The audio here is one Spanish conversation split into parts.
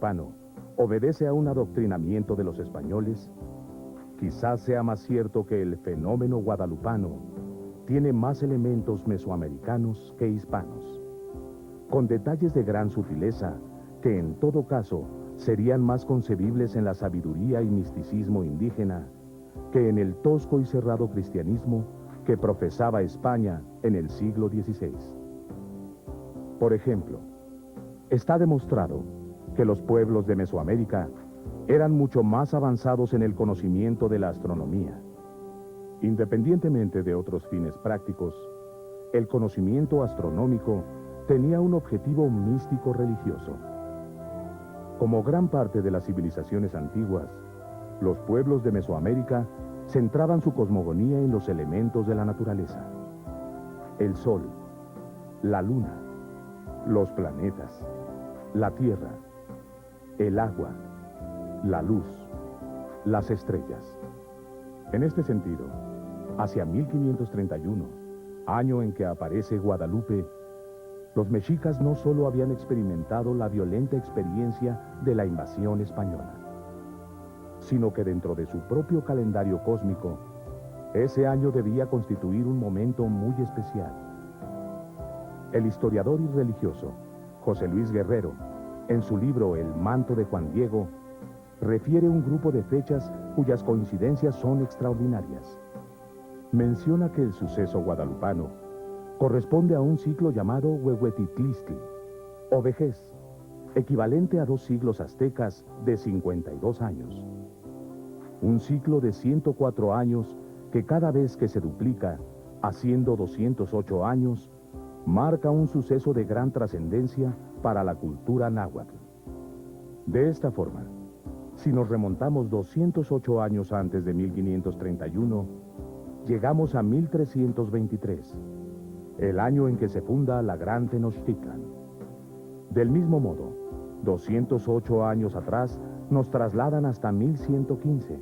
hispano obedece a un adoctrinamiento de los españoles, quizás sea más cierto que el fenómeno guadalupano tiene más elementos mesoamericanos que hispanos, con detalles de gran sutileza que en todo caso serían más concebibles en la sabiduría y misticismo indígena que en el tosco y cerrado cristianismo que profesaba España en el siglo XVI. Por ejemplo, está demostrado que los pueblos de Mesoamérica eran mucho más avanzados en el conocimiento de la astronomía. Independientemente de otros fines prácticos, el conocimiento astronómico tenía un objetivo místico religioso. Como gran parte de las civilizaciones antiguas, los pueblos de Mesoamérica centraban su cosmogonía en los elementos de la naturaleza: el sol, la luna, los planetas, la tierra, el agua, la luz, las estrellas. En este sentido, hacia 1531, año en que aparece Guadalupe, los mexicas no solo habían experimentado la violenta experiencia de la invasión española, sino que dentro de su propio calendario cósmico, ese año debía constituir un momento muy especial. El historiador y religioso José Luis Guerrero, en su libro El manto de Juan Diego, refiere un grupo de fechas cuyas coincidencias son extraordinarias. Menciona que el suceso guadalupano corresponde a un ciclo llamado Huehuetitlistli, o vejez, equivalente a 2 siglos aztecas de 52 años. Un ciclo de 104 años que cada vez que se duplica, haciendo 208 años, marca un suceso de gran trascendencia para la cultura náhuatl. De esta forma, si nos remontamos 208 años antes de 1531, llegamos a 1323, el año en que se funda la Gran Tenochtitlan. Del mismo modo, 208 años atrás nos trasladan hasta 1115,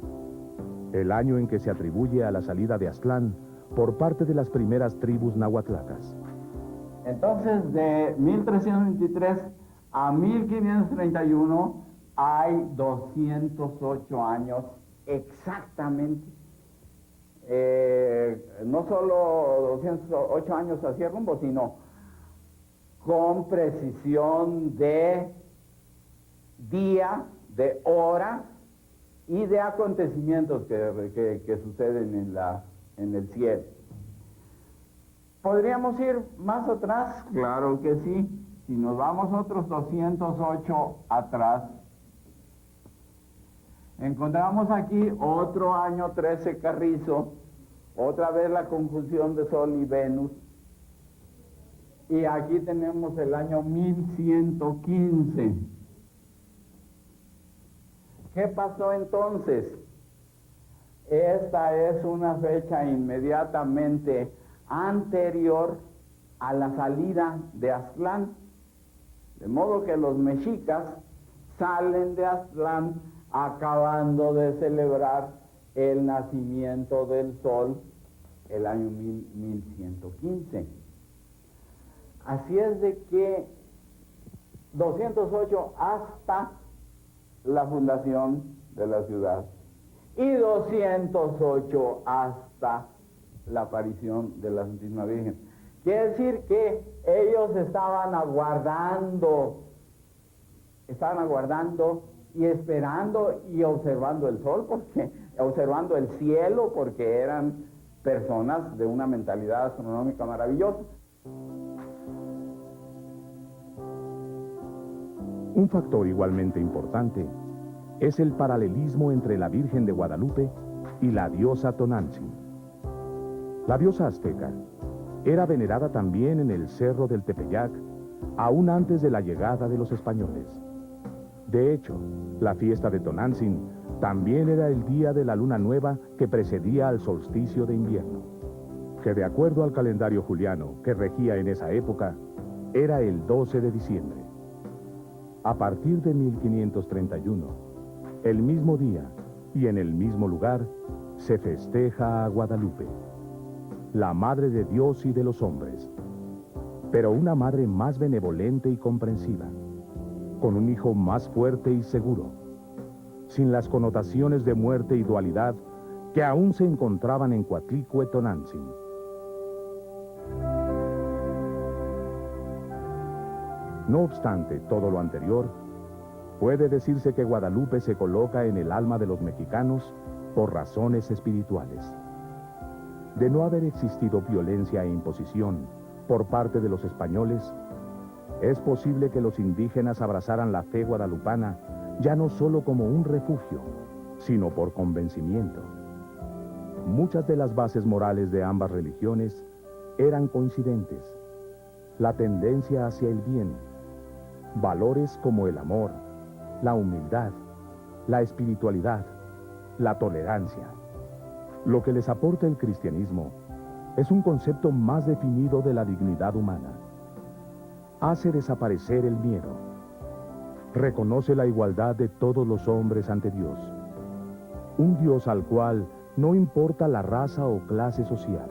el año en que se atribuye a la salida de Aztlán por parte de las primeras tribus nahuatlacas. Entonces, de 1323 a 1531 hay 208 años exactamente. No solo 208 años hacia rumbo, sino con precisión de día, de hora y de acontecimientos que suceden en el cielo. ¿Podríamos ir más atrás? Claro que sí. Si nos vamos otros 208 atrás, encontramos aquí otro año 13 Carrizo, otra vez la conjunción de Sol y Venus, y aquí tenemos el año 1115. ¿Qué pasó entonces? Esta es una fecha inmediatamente anterior a la salida de Aztlán, de modo que los mexicas salen de Aztlán acabando de celebrar el nacimiento del sol, el año 1115. Así es de que 208 hasta la fundación de la ciudad y 208 hasta la aparición de la Santísima Virgen. Quiere decir que ellos estaban aguardando y esperando y observando el sol, observando el cielo, porque eran personas de una mentalidad astronómica maravillosa. Un factor igualmente importante es el paralelismo entre la Virgen de Guadalupe y la diosa Tonantzin. La diosa azteca era venerada también en el Cerro del Tepeyac, aún antes de la llegada de los españoles. De hecho, la fiesta de Tonantzin también era el día de la luna nueva que precedía al solsticio de invierno, que de acuerdo al calendario juliano que regía en esa época, era el 12 de diciembre. A partir de 1531, el mismo día y en el mismo lugar, se festeja a Guadalupe, la madre de Dios y de los hombres, pero una madre más benevolente y comprensiva. con un hijo más fuerte y seguro, sin las connotaciones de muerte y dualidad que aún se encontraban en Coatlicue Tonantzin. No obstante todo lo anterior, puede decirse que Guadalupe se coloca en el alma de los mexicanos por razones espirituales. De no haber existido violencia e imposición por parte de los españoles, es posible que los indígenas abrazaran la fe guadalupana ya no solo como un refugio, sino por convencimiento. Muchas de las bases morales de ambas religiones eran coincidentes. La tendencia hacia el bien, valores como el amor, la humildad, la espiritualidad, la tolerancia. Lo que les aporta el cristianismo es un concepto más definido de la dignidad humana. Hace desaparecer el miedo. Reconoce la igualdad de todos los hombres ante Dios. Un Dios al cual no importa la raza o clase social.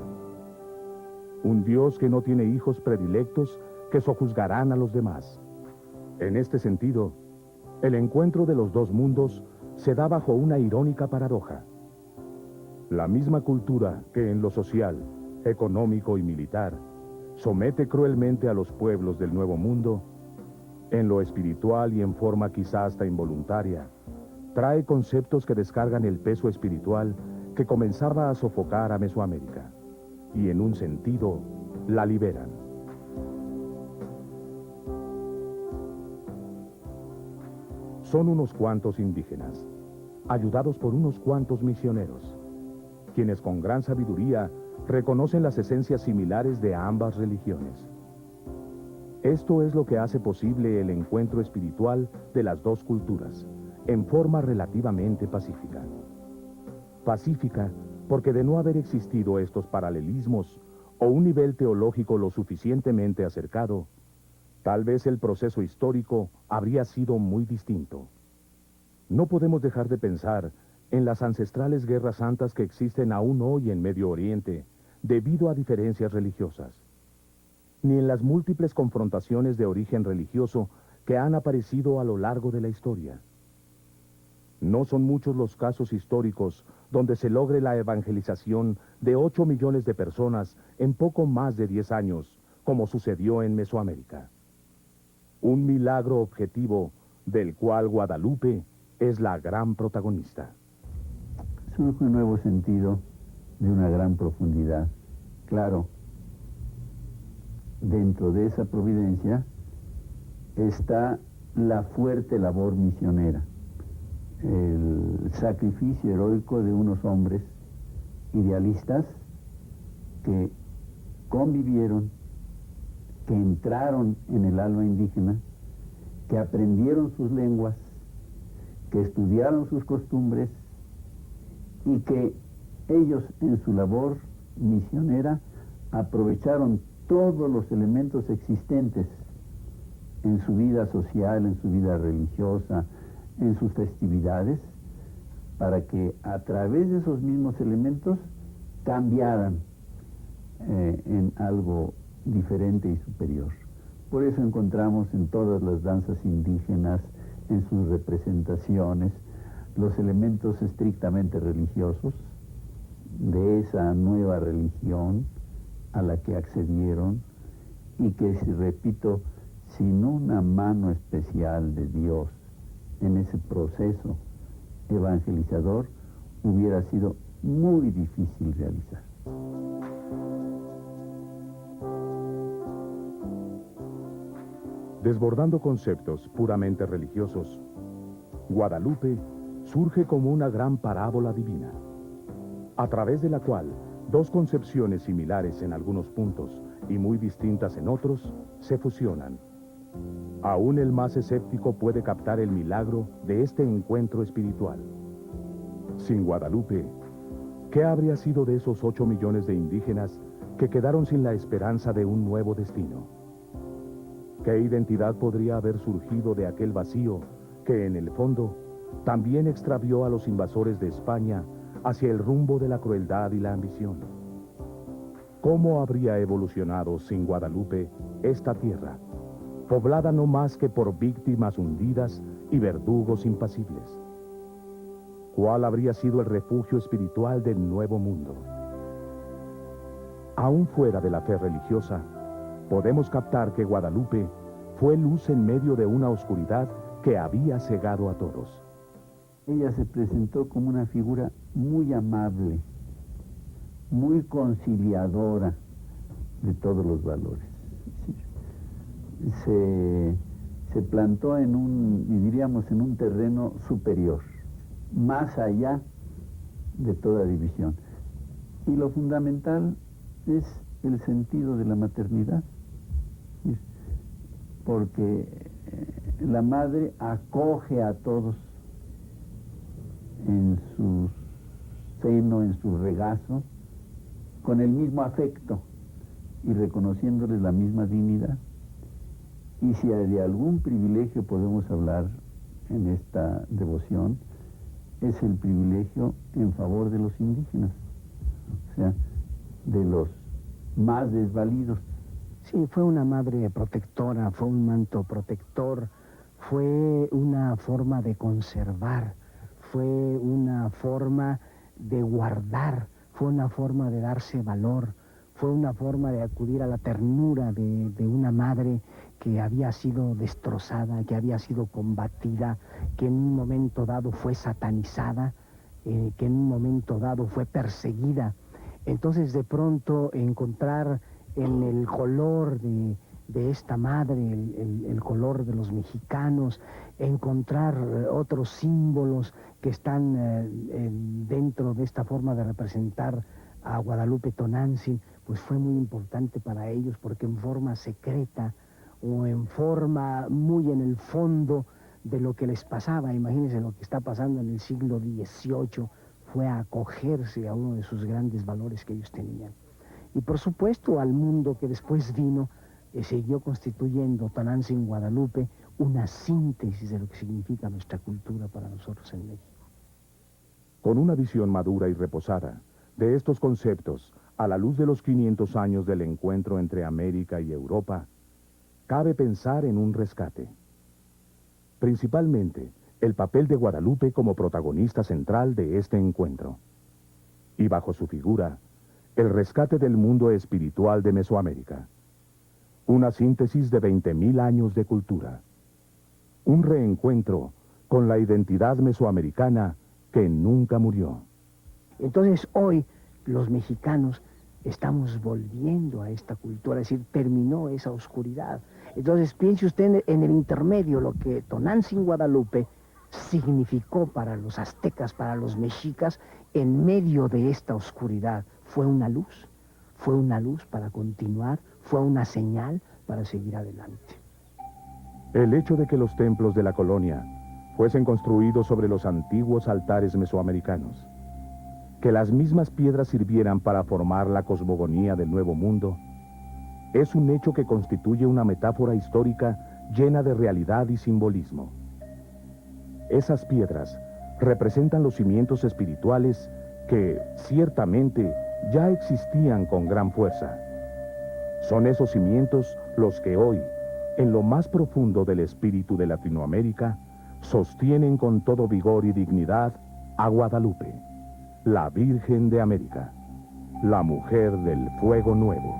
Un Dios que no tiene hijos predilectos que sojuzgarán a los demás. En este sentido, el encuentro de los dos mundos se da bajo una irónica paradoja. La misma cultura que en lo social, económico y militar somete cruelmente a los pueblos del Nuevo Mundo, en lo espiritual y en forma quizá hasta involuntaria, trae conceptos que descargan el peso espiritual que comenzaba a sofocar a Mesoamérica, y en un sentido, la liberan. Son unos cuantos indígenas, ayudados por unos cuantos misioneros, quienes con gran sabiduría reconocen las esencias similares de ambas religiones. Esto es lo que hace posible el encuentro espiritual de las dos culturas, en forma relativamente pacífica. Pacífica porque de no haber existido estos paralelismos o un nivel teológico lo suficientemente acercado, tal vez el proceso histórico habría sido muy distinto. No podemos dejar de pensar en las ancestrales guerras santas que existen aún hoy en Medio Oriente debido a diferencias religiosas, ni en las múltiples confrontaciones de origen religioso que han aparecido a lo largo de la historia. No son muchos los casos históricos donde se logre la evangelización de 8 millones de personas en poco más de 10 años, como sucedió en Mesoamérica. Un milagro objetivo del cual Guadalupe es la gran protagonista. Surge un nuevo sentido de una gran profundidad. Claro, dentro de esa providencia está la fuerte labor misionera, el sacrificio heroico de unos hombres idealistas que convivieron, que entraron en el alma indígena, que aprendieron sus lenguas, que estudiaron sus costumbres y que ellos en su labor misionera aprovecharon todos los elementos existentes en su vida social, en su vida religiosa, en sus festividades, para que a través de esos mismos elementos cambiaran en algo diferente y superior. Por eso encontramos en todas las danzas indígenas, en sus representaciones, los elementos estrictamente religiosos de esa nueva religión a la que accedieron y que, si repito, sin una mano especial de Dios en ese proceso evangelizador, hubiera sido muy difícil realizar. Desbordando conceptos puramente religiosos, Guadalupe surge como una gran parábola divina, a través de la cual dos concepciones similares en algunos puntos y muy distintas en otros se fusionan. Aún el más escéptico puede captar el milagro de este encuentro espiritual. Sin Guadalupe, ¿qué habría sido de esos 8 millones de indígenas que quedaron sin la esperanza de un nuevo destino? ¿Qué identidad podría haber surgido de aquel vacío que, en el fondo, también extravió a los invasores de España hacia el rumbo de la crueldad y la ambición? ¿Cómo habría evolucionado sin Guadalupe esta tierra, poblada no más que por víctimas hundidas y verdugos impasibles. ¿Cuál habría sido el refugio espiritual del Nuevo Mundo? Aún fuera de la fe religiosa, podemos captar que Guadalupe fue luz en medio de una oscuridad que había cegado a todos. Ella se presentó como una figura muy amable, muy conciliadora de todos los valores. Se plantó en un terreno superior, más allá de toda división. Y lo fundamental es el sentido de la maternidad, porque la madre acoge a todos en su seno, en su regazo, con el mismo afecto y reconociéndoles la misma dignidad. Y si de algún privilegio podemos hablar en esta devoción, es el privilegio en favor de los indígenas, o sea, de los más desvalidos. Sí, fue una madre protectora, fue un manto protector, fue una forma de conservar, fue una forma de guardar, fue una forma de darse valor, fue una forma de acudir a la ternura de una madre que había sido destrozada, que había sido combatida, que en un momento dado fue satanizada, que en un momento dado fue perseguida. Entonces, de pronto, encontrar en el color de esta madre, el color de los mexicanos, encontrar otros símbolos que están dentro de esta forma de representar a Guadalupe Tonantzin, pues fue muy importante para ellos, porque en forma secreta o en forma muy en el fondo de lo que les pasaba, imagínense lo que está pasando en el siglo XVIII, fue a acogerse a uno de sus grandes valores que ellos tenían. Y por supuesto al mundo que después vino, siguió constituyendo Tonantzin Guadalupe una síntesis de lo que significa nuestra cultura para nosotros en México. Con una visión madura y reposada de estos conceptos, a la luz de los 500 años del encuentro entre América y Europa, cabe pensar en un rescate. Principalmente, el papel de Guadalupe como protagonista central de este encuentro. Y bajo su figura, el rescate del mundo espiritual de Mesoamérica. Una síntesis de 20.000 años de cultura. Un reencuentro con la identidad mesoamericana que nunca murió. Entonces hoy los mexicanos estamos volviendo a esta cultura, es decir, terminó esa oscuridad. Entonces piense usted en el intermedio, lo que Tonantzin Guadalupe significó para los aztecas, para los mexicas, en medio de esta oscuridad. Fue una luz para continuar, fue una señal para seguir adelante. El hecho de que los templos de la colonia fuesen construidos sobre los antiguos altares mesoamericanos, que las mismas piedras sirvieran para formar la cosmogonía del Nuevo Mundo, es un hecho que constituye una metáfora histórica llena de realidad y simbolismo. Esas piedras representan los cimientos espirituales que, ciertamente, ya existían con gran fuerza. Son esos cimientos los que hoy, en lo más profundo del espíritu de Latinoamérica, sostienen con todo vigor y dignidad a Guadalupe, la Virgen de América, la mujer del fuego nuevo.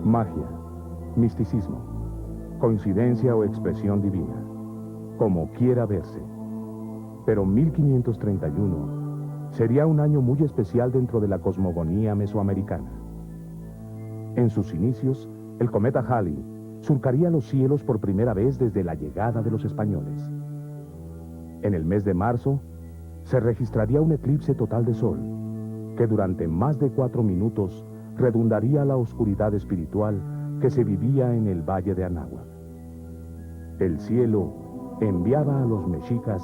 Magia, misticismo, coincidencia o expresión divina, como quiera verse. Pero 1531 sería un año muy especial dentro de la cosmogonía mesoamericana. En sus inicios, el cometa Halley surcaría los cielos por primera vez desde la llegada de los españoles. En el mes de marzo, se registraría un eclipse total de sol, que durante más de 4 minutos redundaría la oscuridad espiritual que se vivía en el valle de Anáhuac. El cielo enviaba a los mexicas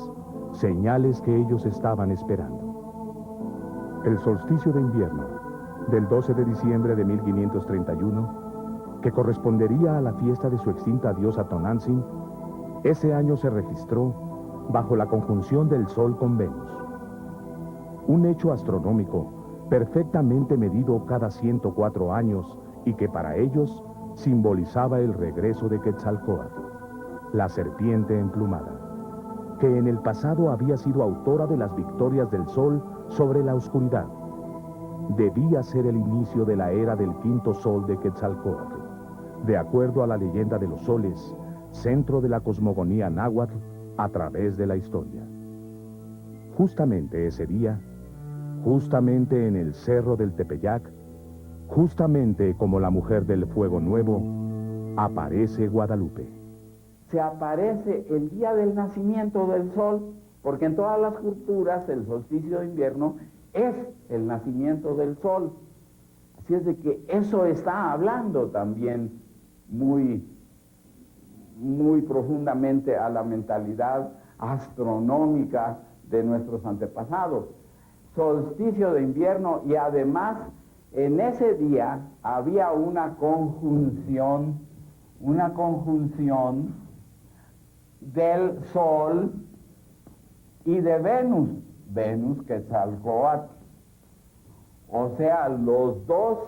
señales que ellos estaban esperando. El solsticio de invierno del 12 de diciembre de 1531, que correspondería a la fiesta de su extinta diosa Tonantzin, ese año se registró bajo la conjunción del Sol con Venus. Un hecho astronómico perfectamente medido cada 104 años y que para ellos simbolizaba el regreso de Quetzalcóatl, la serpiente emplumada, que en el pasado había sido autora de las victorias del Sol sobre la oscuridad. Debía ser el inicio de la era del quinto sol de Quetzalcóatl, de acuerdo a la leyenda de los soles, centro de la cosmogonía náhuatl a través de la historia. Justamente ese día, justamente en el cerro del Tepeyac, justamente como la mujer del fuego nuevo, aparece Guadalupe. Se aparece el día del nacimiento del sol, porque en todas las culturas el solsticio de invierno es el nacimiento del sol. Así es de que eso está hablando también muy profundamente a la mentalidad astronómica de nuestros antepasados. Solsticio de invierno, y además en ese día había una conjunción del Sol y de Venus Quetzalcóatl. O sea, los dos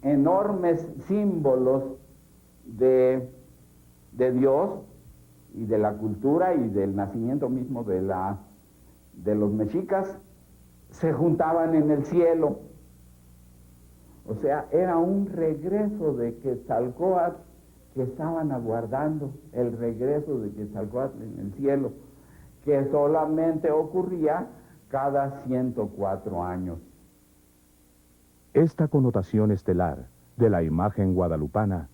enormes símbolos de Dios y de la cultura y del nacimiento mismo de los mexicas se juntaban en el cielo. O sea, era un regreso de Quetzalcóatl que estaban aguardando, el regreso de Quetzalcóatl en el cielo, que solamente ocurría cada 104 años. Esta connotación estelar de la imagen guadalupana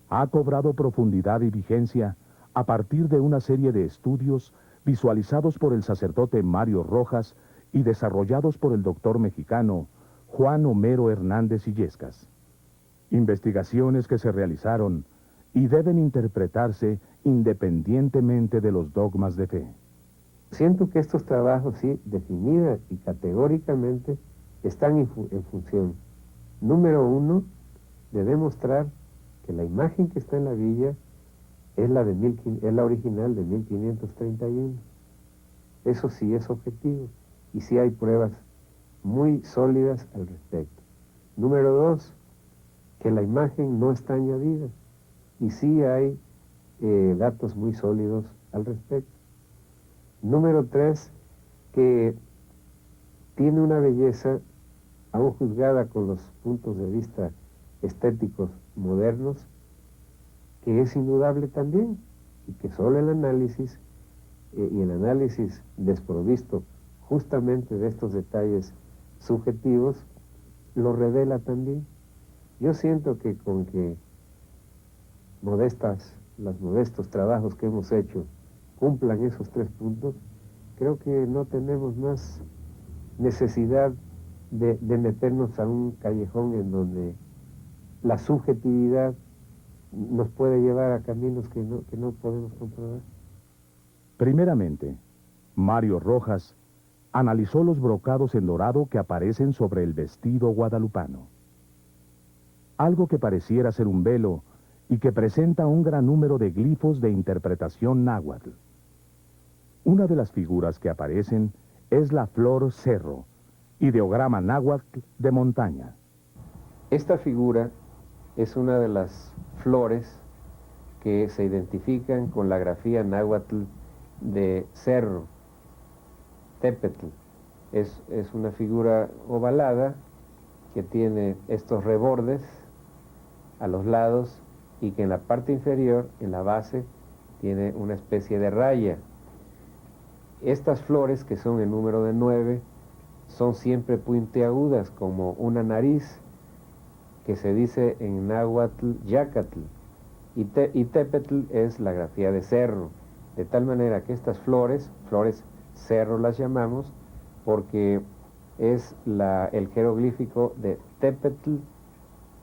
ha cobrado profundidad y vigencia a partir de una serie de estudios visualizados por el sacerdote Mario Rojas y desarrollados por el doctor mexicano Juan Homero Hernández Illescas. Investigaciones que se realizaron y deben interpretarse independientemente de los dogmas de fe. Siento que estos trabajos, sí, definida y categóricamente, están en función, número uno, de demostrar que la imagen que está en la villa es la original de 1531. Eso sí es objetivo, y sí hay pruebas muy sólidas al respecto. Número dos, que la imagen no está añadida, y sí hay datos muy sólidos al respecto. Número tres, que tiene una belleza, aún juzgada con los puntos de vista estéticos modernos, que es indudable también, y que solo el análisis, y el análisis desprovisto justamente de estos detalles subjetivos, lo revela también. Yo siento que con que los modestos trabajos que hemos hecho cumplan esos tres puntos, creo que no tenemos más necesidad de meternos a un callejón en donde la subjetividad nos puede llevar a caminos que no podemos comprobar. Primeramente, Mario Rojas analizó los brocados en dorado que aparecen sobre el vestido guadalupano. Algo que pareciera ser un velo y que presenta un gran número de glifos de interpretación náhuatl. Una de las figuras que aparecen es la flor cerro, ideograma náhuatl de montaña. Esta figura es una de las flores que se identifican con la grafía náhuatl de cerro, tepetl. Es una figura ovalada que tiene estos rebordes a los lados y que en la parte inferior, en la base, tiene una especie de raya. Estas flores, que son el número de 9, son siempre puntiagudas, como una nariz, que se dice en náhuatl yacatl, y tepetl es la grafía de cerro, de tal manera que estas flores cerro las llamamos, porque es el jeroglífico de Tepetl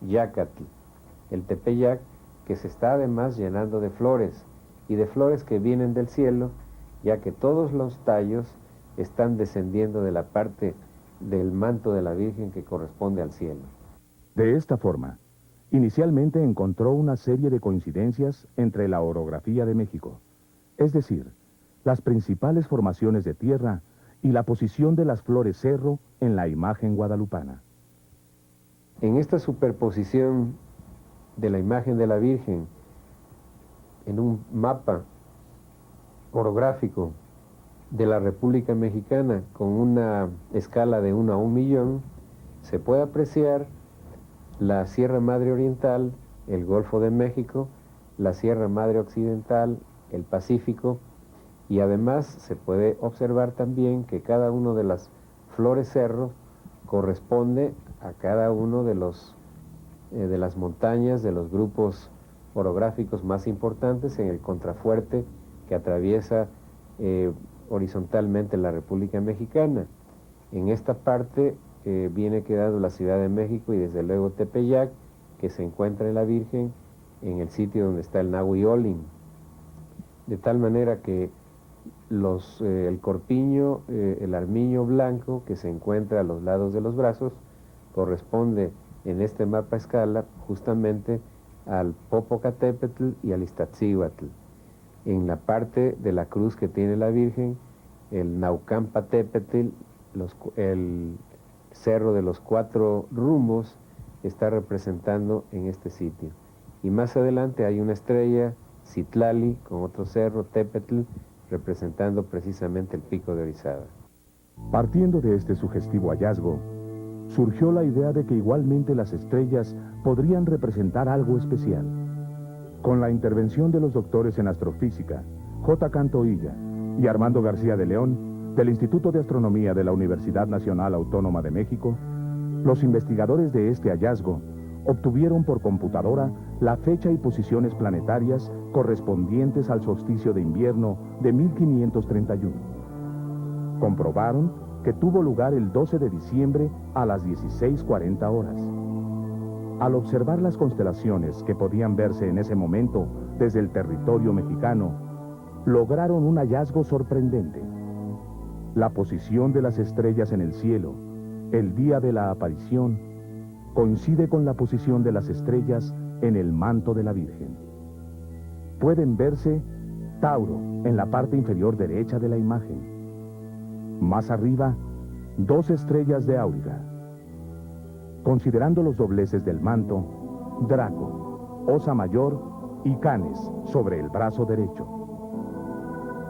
Yacatl, el Tepeyac, que se está además llenando de flores, y de flores que vienen del cielo, ya que todos los tallos están descendiendo de la parte del manto de la Virgen que corresponde al cielo. De esta forma, inicialmente encontró una serie de coincidencias entre la orografía de México, es decir, las principales formaciones de tierra y la posición de las flores cerro en la imagen guadalupana. En esta superposición de la imagen de la Virgen en un mapa orográfico de la República Mexicana con una escala de 1 a 1 millón, se puede apreciar la Sierra Madre Oriental, el Golfo de México, la Sierra Madre Occidental, el Pacífico, y además se puede observar también que cada uno de las flores cerro corresponde a cada uno de las montañas, de los grupos orográficos más importantes en el contrafuerte que atraviesa horizontalmente la República Mexicana. En esta parte viene quedando la Ciudad de México y desde luego Tepeyac, que se encuentra en la Virgen en el sitio donde está el Nahuiolin. De tal manera que el corpiño, el armiño blanco que se encuentra a los lados de los brazos, corresponde en este mapa escala justamente al Popocatépetl y al Iztaccíhuatl. En la parte de la cruz que tiene la Virgen, el Naucalpan-Tepetl, el cerro de los 4 rumbos, está representando en este sitio. Y más adelante hay una estrella, Citlali, con otro cerro, Tepetl, representando precisamente el pico de Orizaba. Partiendo de este sugestivo hallazgo, surgió la idea de que igualmente las estrellas podrían representar algo especial. Con la intervención de los doctores en astrofísica, J. Cantoilla y Armando García de León, del Instituto de Astronomía de la Universidad Nacional Autónoma de México, los investigadores de este hallazgo obtuvieron por computadora la fecha y posiciones planetarias correspondientes al solsticio de invierno de 1531. Comprobaron que tuvo lugar el 12 de diciembre a las 16:40 horas. Al observar las constelaciones que podían verse en ese momento desde el territorio mexicano, lograron un hallazgo sorprendente. La posición de las estrellas en el cielo, el día de la aparición, coincide con la posición de las estrellas en el manto de la Virgen. Pueden verse Tauro en la parte inferior derecha de la imagen. Más arriba, 2 estrellas de Auriga. Considerando los dobleces del manto, Draco, Osa Mayor y Canes sobre el brazo derecho.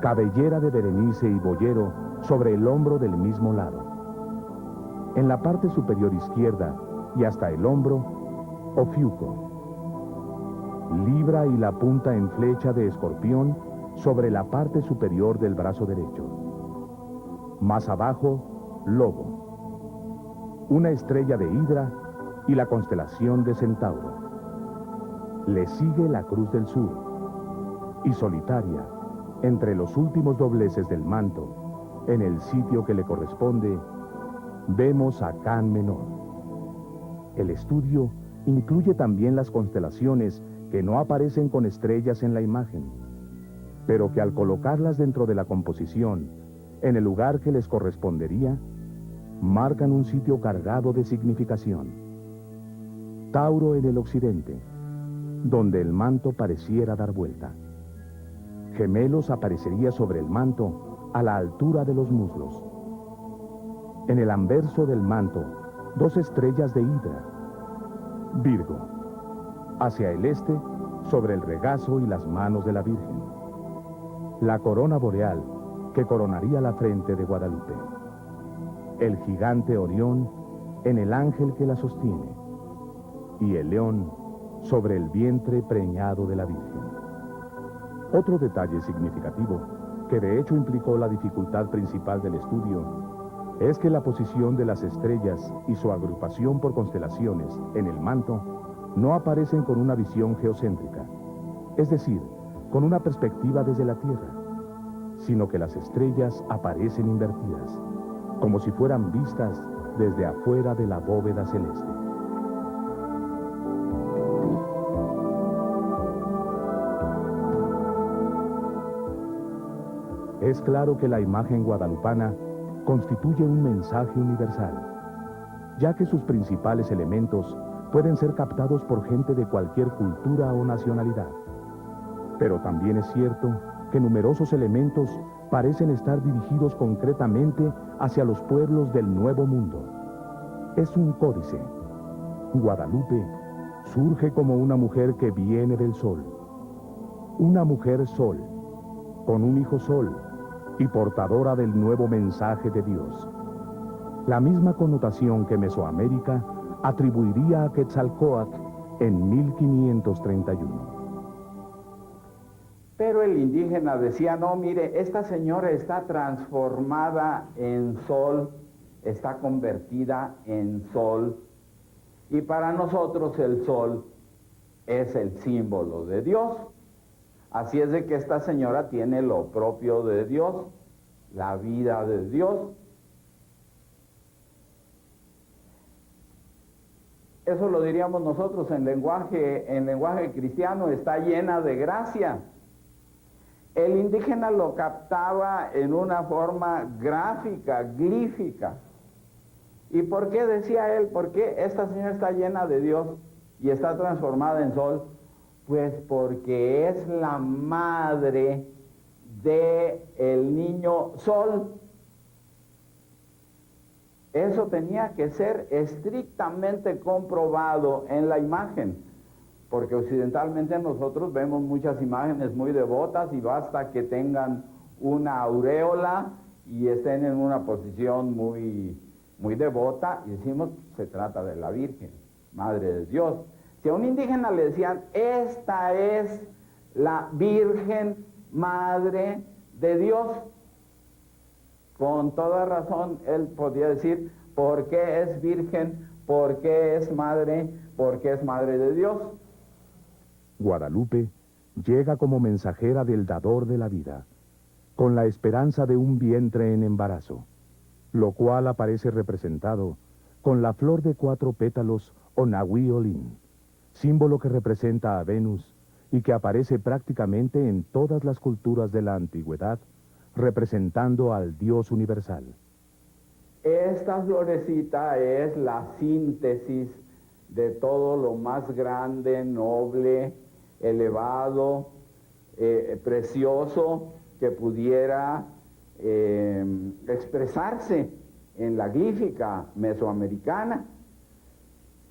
Cabellera de Berenice y Boyero sobre el hombro del mismo lado. En la parte superior izquierda y hasta el hombro, Ofiuco. Libra y la punta en flecha de Escorpión sobre la parte superior del brazo derecho. Más abajo, Lobo. Una estrella de Hidra y la constelación de Centauro. Le sigue la Cruz del Sur. Y solitaria, entre los últimos dobleces del manto, en el sitio que le corresponde, vemos a Can Menor. El estudio incluye también las constelaciones que no aparecen con estrellas en la imagen, pero que al colocarlas dentro de la composición, en el lugar que les correspondería, marcan un sitio cargado de significación. Tauro en el occidente, donde el manto pareciera dar vuelta. Gemelos aparecería sobre el manto a la altura de los muslos. En el anverso del manto, 2 estrellas de Hidra. Virgo, hacia el este, sobre el regazo y las manos de la Virgen. La corona boreal, que coronaría la frente de Guadalupe. El gigante Orión en el ángel que la sostiene. Y el león sobre el vientre preñado de la Virgen. Otro detalle significativo, que de hecho implicó la dificultad principal del estudio, es que la posición de las estrellas y su agrupación por constelaciones en el manto no aparecen con una visión geocéntrica, es decir, con una perspectiva desde la Tierra, sino que las estrellas aparecen invertidas. como si fueran vistas desde afuera de la bóveda celeste. Es claro que la imagen guadalupana constituye un mensaje universal, ya que sus principales elementos pueden ser captados por gente de cualquier cultura o nacionalidad. Pero también es cierto que numerosos elementos parecen estar dirigidos concretamente hacia los pueblos del Nuevo Mundo. Es un códice. Guadalupe surge como una mujer que viene del sol. Una mujer sol, con un hijo sol y portadora del nuevo mensaje de Dios. La misma connotación que Mesoamérica atribuiría a Quetzalcóatl en 1531. Pero el indígena decía, no, mire, esta señora está transformada en sol, está convertida en sol, y para nosotros el sol es el símbolo de Dios. Así es de que esta señora tiene lo propio de Dios, la vida de Dios. Eso lo diríamos nosotros en lenguaje cristiano, está llena de gracia. El indígena lo captaba en una forma gráfica, glífica. ¿Y por qué decía él? ¿Por qué esta señora está llena de Dios y está transformada en sol? Pues porque es la madre del niño sol. Eso tenía que ser estrictamente comprobado en la imagen, porque occidentalmente nosotros vemos muchas imágenes muy devotas y basta que tengan una auréola y estén en una posición muy devota y decimos, se trata de la Virgen, Madre de Dios. Si a un indígena le decían, esta es la Virgen Madre de Dios, con toda razón él podía decir, ¿por qué es virgen? ¿Por qué es madre? ¿Por qué es madre de Dios? Guadalupe llega como mensajera del dador de la vida, con la esperanza de un vientre en embarazo, lo cual aparece representado con la flor de 4 pétalos o Nahui Olin, símbolo que representa a Venus y que aparece prácticamente en todas las culturas de la antigüedad, representando al Dios universal. Esta florecita es la síntesis de todo lo más grande, noble, elevado, precioso que pudiera expresarse en la glífica mesoamericana.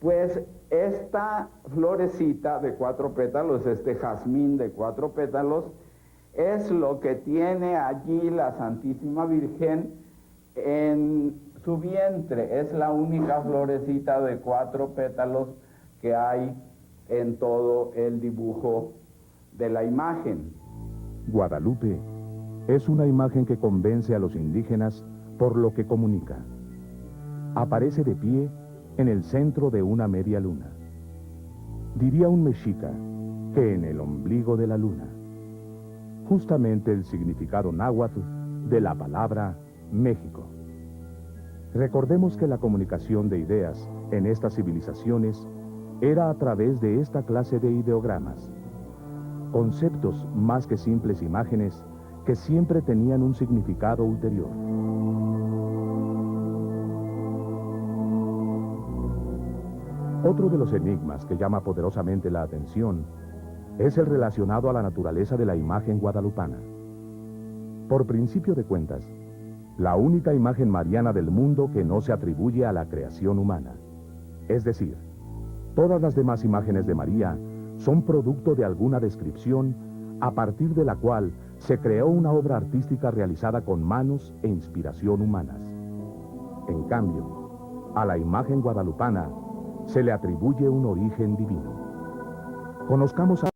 Pues esta florecita de 4 pétalos, este jazmín de 4 pétalos, es lo que tiene allí la Santísima Virgen en su vientre. Es la única florecita de 4 pétalos que hay en todo el dibujo de la imagen. Guadalupe es una imagen que convence a los indígenas por lo que comunica. Aparece de pie en el centro de una media luna. Diría un mexica que en el ombligo de la luna. Justamente el significado náhuatl de la palabra México. Recordemos que la comunicación de ideas en estas civilizaciones era a través de esta clase de ideogramas, conceptos más que simples imágenes que siempre tenían un significado ulterior. Otro de los enigmas que llama poderosamente la atención es el relacionado a la naturaleza de la imagen guadalupana. Por principio de cuentas, la única imagen mariana del mundo que no se atribuye a la creación humana. Es decir, todas las demás imágenes de María son producto de alguna descripción a partir de la cual se creó una obra artística realizada con manos e inspiración humanas. En cambio, a la imagen guadalupana se le atribuye un origen divino. Conozcamos a